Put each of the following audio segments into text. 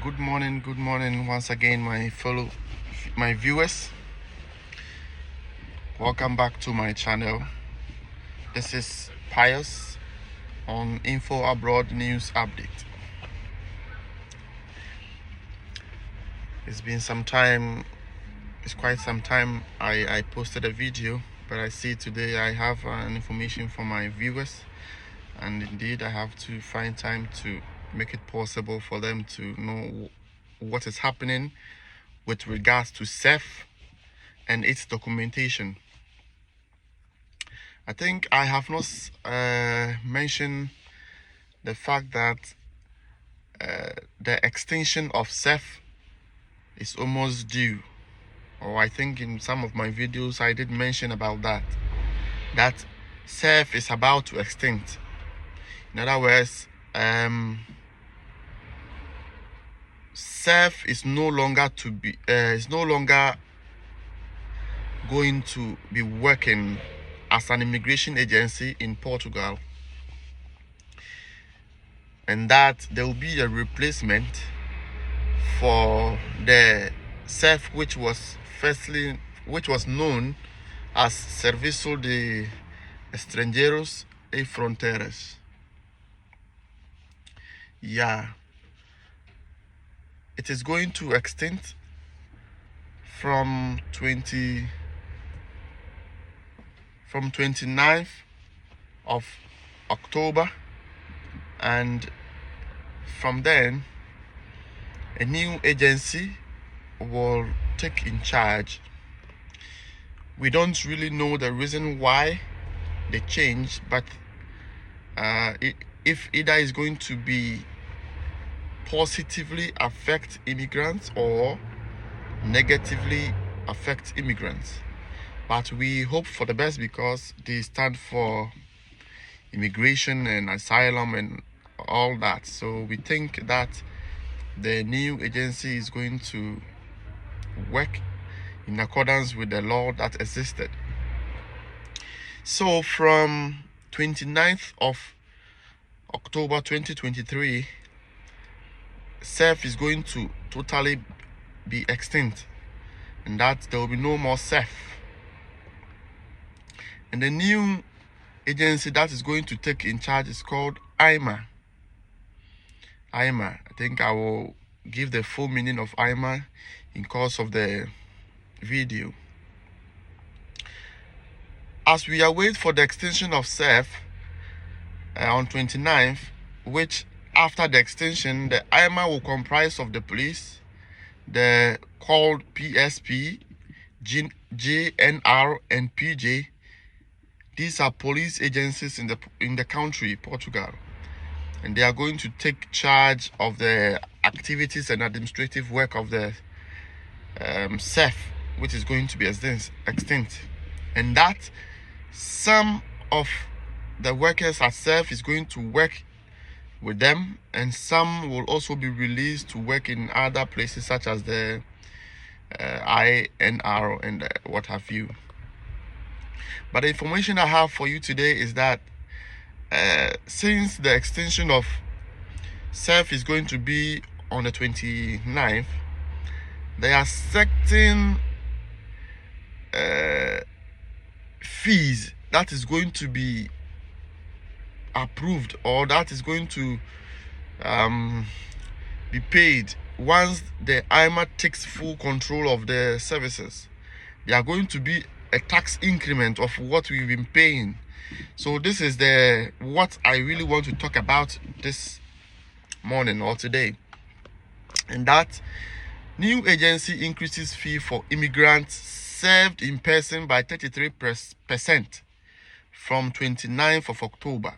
Good morning once again, my viewers. Welcome back to my channel. This is Pius on Info Abroad News Update. It's quite some time I posted a video, but I see today I have an information for my viewers, and indeed I have to find time to make it possible for them to know what is happening with regards to CEF and its documentation. I think I have not mentioned the fact that the extinction of CEF is almost due, or I think in some of my videos I did mention about that CEF is about to extinct. In other words, CEF is no longer going to be working as an immigration agency in Portugal, and that there will be a replacement for the CEF which was known as Serviço de Estrangeiros e Fronteiras. It is going to extinct from 29th of October, and from then a new agency will take in charge. We don't really know the reason why they changed, but if either is going to be positively affect immigrants or negatively affect immigrants, but we hope for the best because they stand for immigration and asylum and all that. So we think that the new agency is going to work in accordance with the law that existed. So from 29th of October 2023, CEF is going to totally be extinct, and that there will be no more CEF. And the new agency that is going to take in charge is called Aima. I think I will give the full meaning of Aima in course of the video. As we await for the extension of CEF on 29th, which after the extension, the Aima will comprise of the police, the called PSP, JNR, and PJ. These are police agencies in the country, Portugal, and they are going to take charge of the activities and administrative work of the CEF, which is going to be extinct, and that some of the workers at CEF is going to work with them, and some will also be released to work in other places such as the INR and what have you. But the information I have for you today is that since the extension of CEF is going to be on the 29th, there are certain fees that is going to be approved, or that is going to be paid once the Aima takes full control of the services. There are going to be a tax increment of what we've been paying. So this is what I really want to talk about this morning or today, and that new agency increases fee for immigrants served in person by 33% from 29th of October.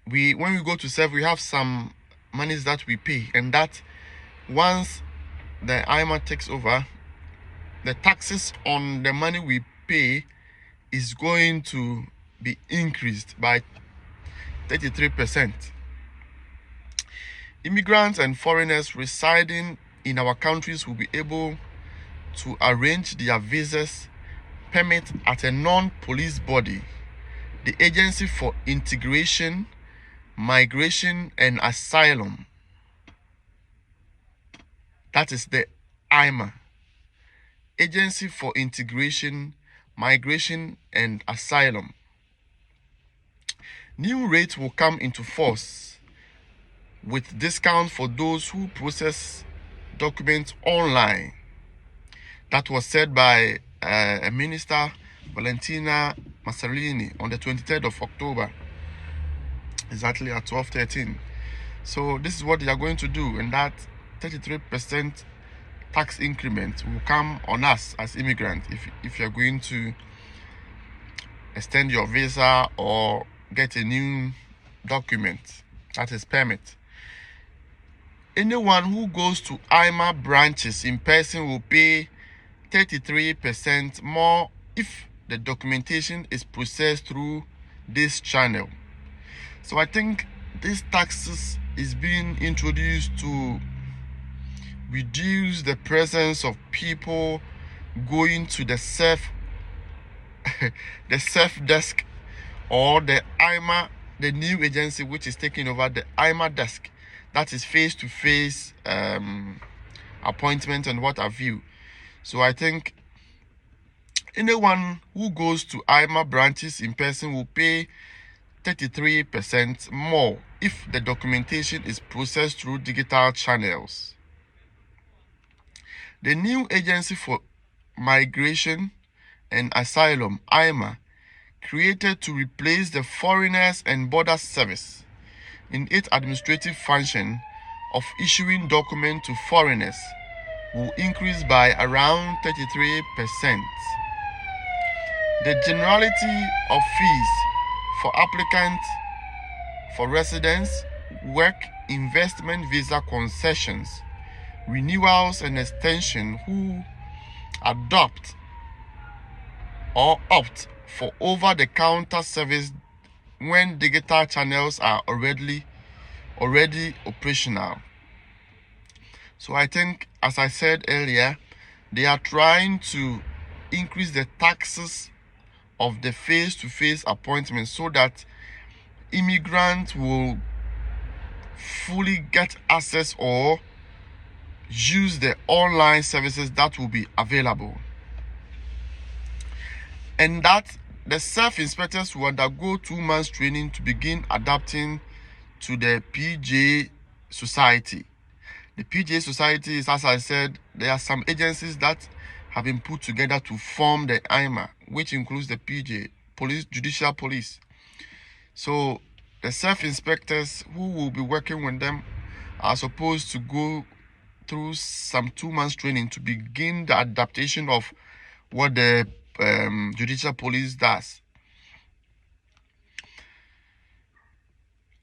When we go to serve, we have some monies that we pay, and that once the Aima takes over, the taxes on the money we pay is going to be increased by 33%. Immigrants and foreigners residing in our countries will be able to arrange their visas permit at a non-police body, the Agency for Integration, Migration and Asylum, That is the Aima, Agency for Integration, Migration and Asylum. New rates will come into force with discount for those who process documents online. That was said by Minister Valentina Massarini on the 23rd of October, exactly at 12:13. So this is what they are going to do, and that 33% tax increment will come on us as immigrants if you're going to extend your visa or get a new document, that is permit. Anyone who goes to Aima branches in person will pay 33% more if the documentation is processed through this channel. So I think these taxes is being introduced to reduce the presence of people going to the self desk or the Aima, the new agency which is taking over the Aima desk, that is face-to-face appointment and what have you. So I think anyone who goes to Aima branches in person will pay 33% more if the documentation is processed through digital channels. The new Agency for Migration and Asylum, Aima, created to replace the Foreigners and Border Service in its administrative function of issuing documents to foreigners, will increase by around 33%. The generality of fees for applicants for residence, work, investment visa concessions, renewals and extension who adopt or opt for over-the-counter service when digital channels are already operational. So I think, as I said earlier, they are trying to increase the taxes of the face-to-face appointments so that immigrants will fully get access or use the online services that will be available, and that the self-inspectors will undergo 2 months training to begin adapting to the PJ Society. The PJ Society is, as I said, there are some agencies that have been put together to form the Aima, which includes the PJ, Police, Judicial Police. So the self-inspectors who will be working with them are supposed to go through some 2 months training to begin the adaptation of what the Judicial Police does.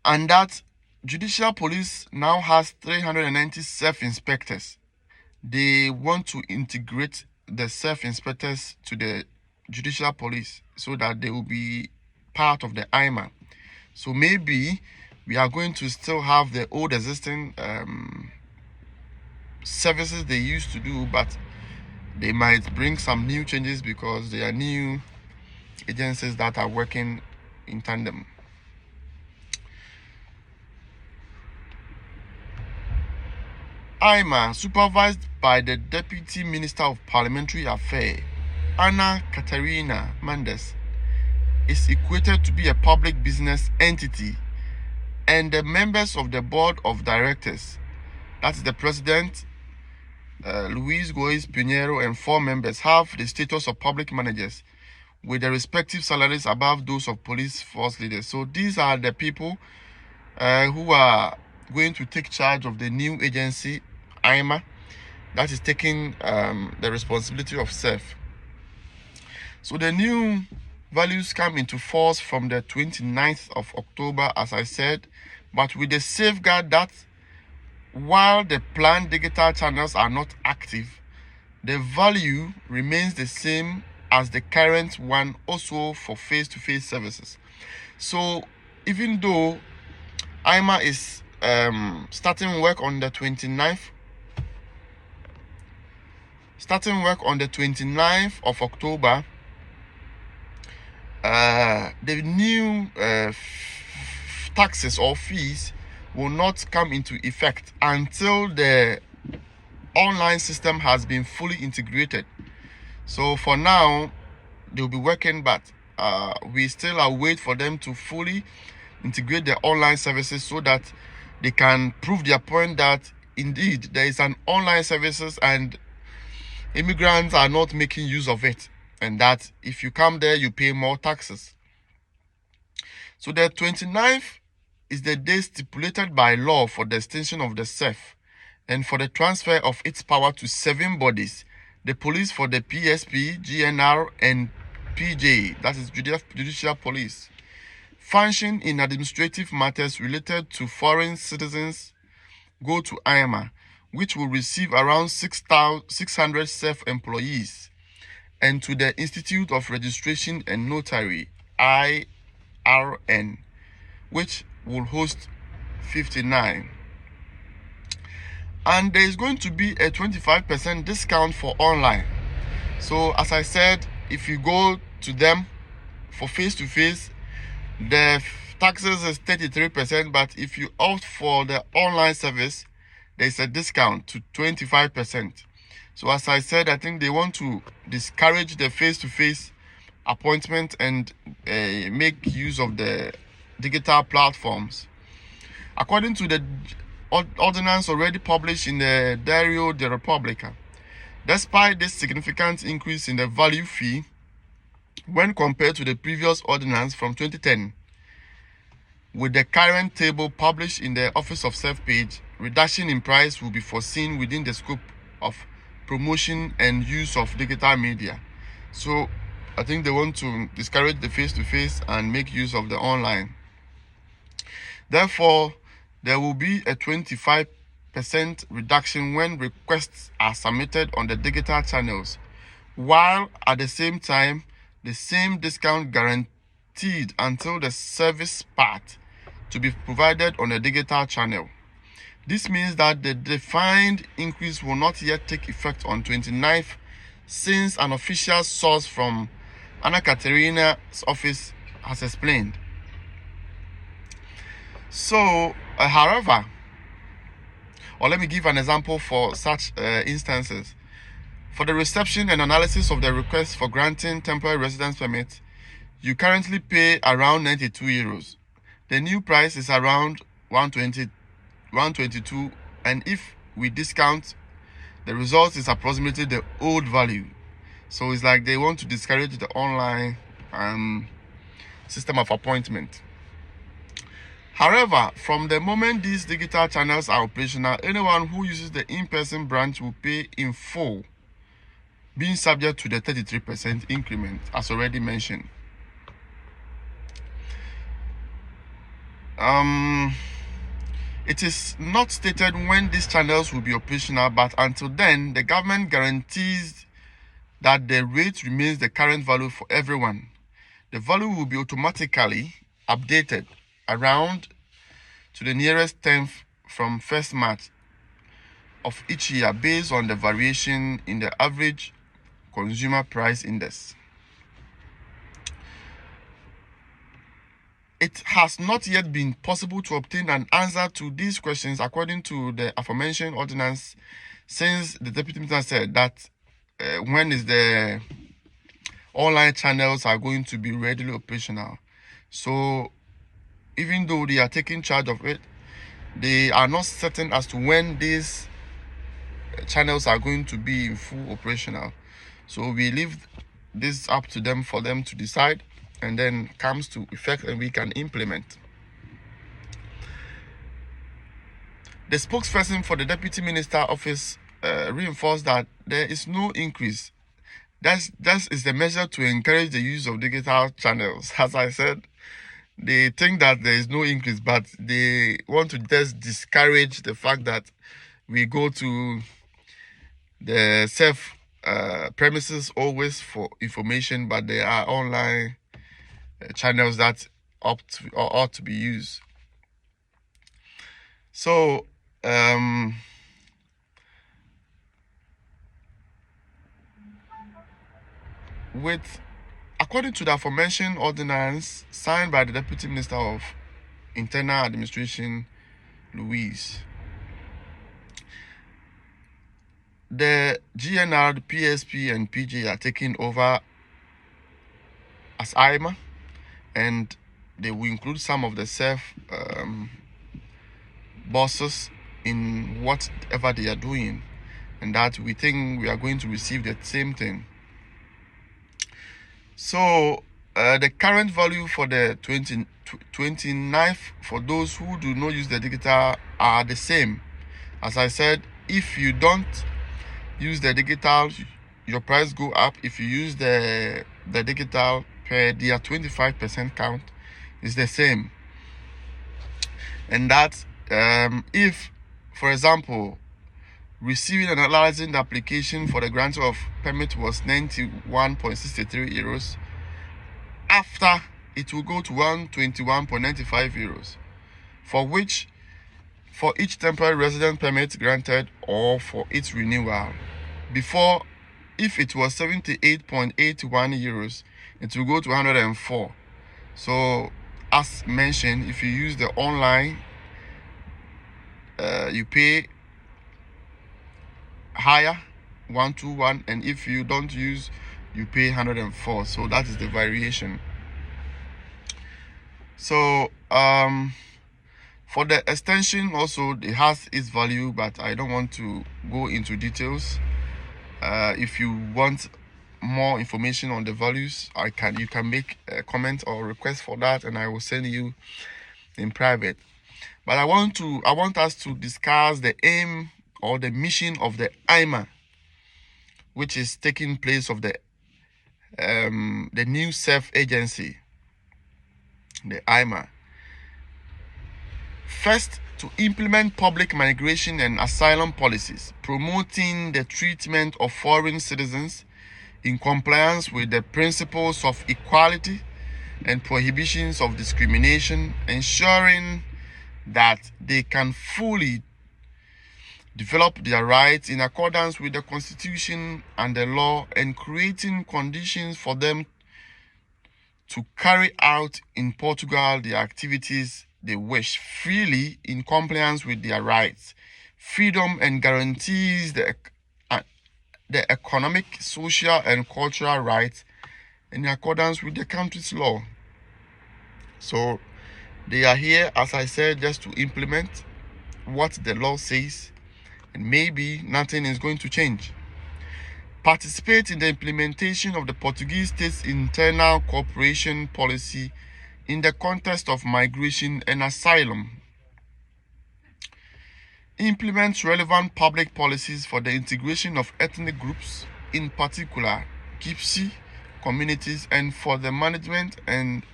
And that Judicial Police now has 390 self-inspectors. They want to integrate the self-inspectors to the Judicial Police so that they will be part of the Aima. So maybe we are going to still have the old existing services they used to do, but they might bring some new changes because they are new agencies that are working in tandem. Aima, supervised by the Deputy Minister of Parliamentary Affairs, Ana Catarina Mendes, is equated to be a public business entity, and the members of the board of directors, that's the president, Luis Goiz Pinheiro, and 4 members, have the status of public managers with their respective salaries above those of police force leaders. So these are the people who are going to take charge of the new agency, Aima, that is taking the responsibility of self. So the new values come into force from the 29th of October, as I said, but with the safeguard that while the planned digital channels are not active, the value remains the same as the current one, also for face-to-face services. So even though Aima is starting work on the 29th of October, the new taxes or fees will not come into effect until the online system has been fully integrated. So for now, they'll be working, but we still await for them to fully integrate their online services so that they can prove their point that indeed there is an online services and immigrants are not making use of it, and that if you come there you pay more taxes. So the 29th is the day stipulated by law for the extinction of the SEF and for the transfer of its power to 7 bodies: the police for the PSP, GNR, and PJ, that is Judicial Police, function in administrative matters related to foreign citizens go to Aima, which will receive around 600 self-employees, and to the Institute of Registration and Notary, IRN, which will host 59. And there is going to be a 25% discount for online. So as I said, if you go to them for face-to-face, the taxes is 33%, but if you opt for the online service, there's a discount to 25%. So as I said, I think they want to discourage the face-to-face appointment and make use of the digital platforms. According to the ordinance already published in the Diario de República, despite this significant increase in the value fee when compared to the previous ordinance from 2010, with the current table published in the Office of Self page, reduction in price will be foreseen within the scope of promotion and use of digital media. So I think they want to discourage the face-to-face and make use of the online. Therefore, there will be a 25% reduction when requests are submitted on the digital channels, while at the same time, the same discount guaranteed until the service part to be provided on a digital channel. This means that the defined increase will not yet take effect on 29th, since an official source from Anna Caterina's office has explained. So, however, or let me give an example for such instances. For the reception and analysis of the request for granting temporary residence permit, you currently pay around 92 euros. The new price is around 122, and if we discount, the result is approximately the old value. So it's like they want to discourage the online system of appointment. However, from the moment these digital channels are operational, anyone who uses the in-person branch will pay in full, being subject to the 33% increment, as already mentioned. It is not stated when these channels will be operational, but until then, the government guarantees that the rate remains the current value for everyone. The value will be automatically updated around to the nearest 10th from 1st March of each year based on the variation in the average consumer price index. It has not yet been possible to obtain an answer to these questions according to the aforementioned ordinance, since the Deputy Minister said that when is the online channels are going to be readily operational. So even though they are taking charge of it, they are not certain as to when these channels are going to be in full operational. So we leave this up to them for them to decide, and then comes to effect and we can implement. The spokesperson for the Deputy Minister Office reinforced that there is no increase. That is the measure to encourage the use of digital channels. As I said, they think that there is no increase, but they want to just discourage the fact that we go to the self premises always for information, but there are online channels that ought to be used. So according to the aforementioned ordinance signed by the Deputy Minister of Internal Administration, Louise, the GNR, the PSP, and PJ are taking over as Aima, and they will include some of the self bosses in whatever they are doing, and that we think we are going to receive the same thing. So the current value for the 29th for those who do not use the digital are the same. As I said, if you don't use the digital, your price go up. If you use the digital, per their 25% count is the same. And that if, for example, receiving and analyzing the application for the grant of permit was 91.63 euros, after it will go to 121.95 euros, for which for each temporary resident permit granted or for its renewal. Before, if it was 78.81 euros, it will go to 104. So as mentioned, if you use the online, you pay higher, 121, and if you don't use, you pay 104. So that is the variation. So for the extension also, it has its value, but I don't want to go into details. If you want more information on the values, you can make a comment or request for that, and I will send you in private. But I want us to discuss the aim or the mission of the Aima, which is taking place of the new self-agency, the Aima. First, to implement public migration and asylum policies, promoting the treatment of foreign citizens in compliance with the principles of equality and prohibitions of discrimination, ensuring that they can fully develop their rights in accordance with the Constitution and the law, and creating conditions for them to carry out in Portugal the activities they wish freely in compliance with their rights, freedom, and guarantees the economic, social, and cultural rights in accordance with the country's law. So they are here, as I said, just to implement what the law says, and maybe nothing is going to change. Participate in the implementation of the Portuguese state's internal cooperation policy in the context of migration and asylum. Implement relevant public policies for the integration of ethnic groups, in particular Gypsy communities, and for the management and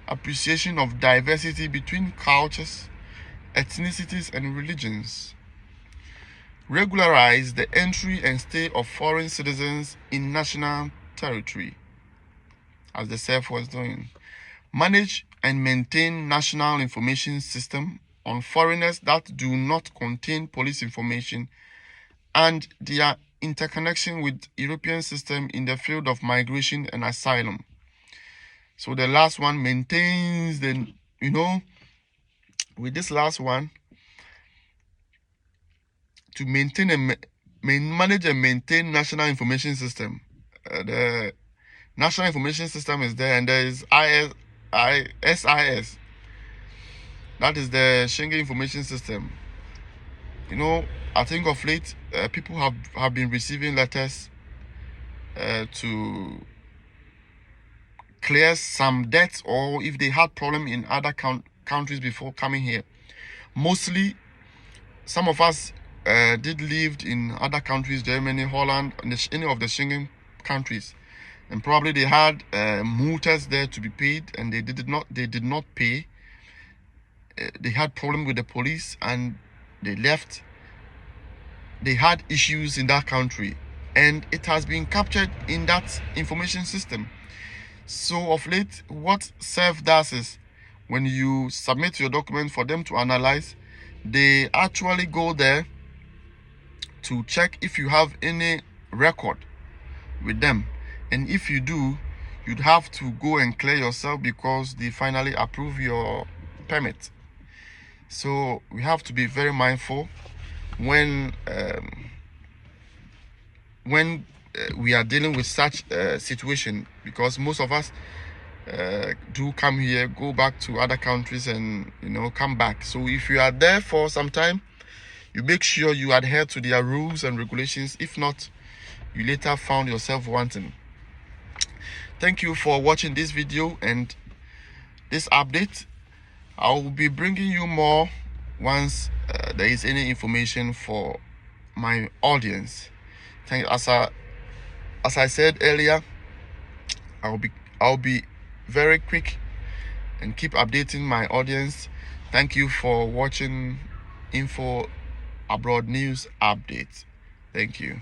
appreciation of diversity between cultures, ethnicities, and religions. Regularize the entry and stay of foreign citizens in national territory, as the SEF was doing. Manage and maintain national information system on foreigners that do not contain police information and their interconnection with European system in the field of migration and asylum. So the last one maintains with this last one, to maintain and manage and maintain national information system. The national information system is there, and there is SIS. That is the Schengen information system. I think of late, people have been receiving letters to clear some debts, or if they had problem in other countries before coming here. Mostly, some of us did lived in other countries, Germany, Holland, and any of the Schengen countries, and probably they had multas there to be paid, and they did not pay. They had problem with the police, and they left. They had issues in that country, and it has been captured in that information system. So of late, what SEF does is, when you submit your document for them to analyze, they actually go there to check if you have any record with them, and if you do, you'd have to go and clear yourself because they finally approve your permit. So we have to be very mindful when when we are dealing with such situation, because most of us do come here, go back to other countries, and come back. So if you are there for some time, you make sure you adhere to their rules and regulations. If not, you later found yourself wanting. Thank you for watching this video and this update. I will be bringing you more once there is any information for my audience. As I said earlier, I'll be very quick and keep updating my audience. Thank you for watching Info Abroad News Update. Thank you.